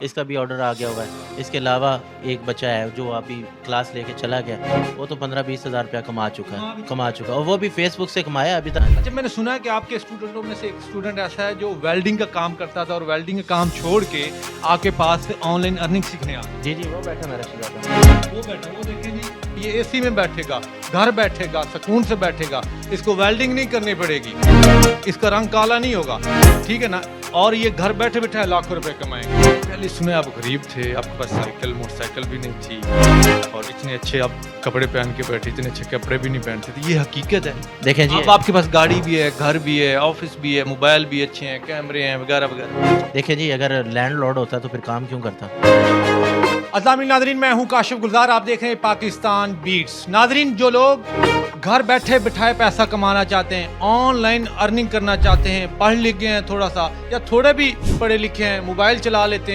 इसका भी ऑर्डर आ गया हुआ है। इसके अलावा एक बच्चा है जो अभी क्लास लेके चला गया, वो तो 15-20 हज़ार रुपया कमा चुका और वो भी फेसबुक से कमाया अभी तक। अच्छा, मैंने सुना है कि आपके स्टूडेंटों में से एक स्टूडेंट ऐसा है जो वेल्डिंग का काम करता था और वेल्डिंग का काम छोड़ के आपके पास से ऑनलाइन अर्निंग सीखने आ जी जी, वो बैठा मेरा शिवा। वो बैठा, वो देखें जी, ये एसी में बैठेगा, घर बैठेगा, सुकून से बैठेगा, इसको वेल्डिंग नहीं करनी पड़ेगी, इसका रंग काला नहीं होगा, ठीक है ना, और ये घर बैठे बैठे लाखों रुपए कमाएंगे। पहले सुने आप गरीब थे, आपके पास साइकिल मोटरसाइकिल भी नहीं थी और इतने अच्छे आप कपड़े पहन के बैठे, इतने अच्छे कपड़े भी नहीं पहनते थे। ये हकीकत है। देखें जी, अब आपके पास गाड़ी भी है, घर भी है, ऑफिस भी है, मोबाइल भी अच्छे हैं, कैमरे हैं वगैरह वगैरह। देखें जी, अगर लैंडलॉर्ड होता तो फिर काम क्यों करता। अस्सलाम नादरीन, मैं हूं काशिफ गुलजार, आप देख रहे हैं पाकिस्तान बीट्स। नादरीन, जो लोग घर बैठे बिठाए पैसा कमाना चाहते हैं, ऑनलाइन अर्निंग करना चाहते हैं, पढ़ लिख गए हैं थोड़ा सा या थोड़े भी पढ़े लिखे हैं, मोबाइल चला लेते हैं,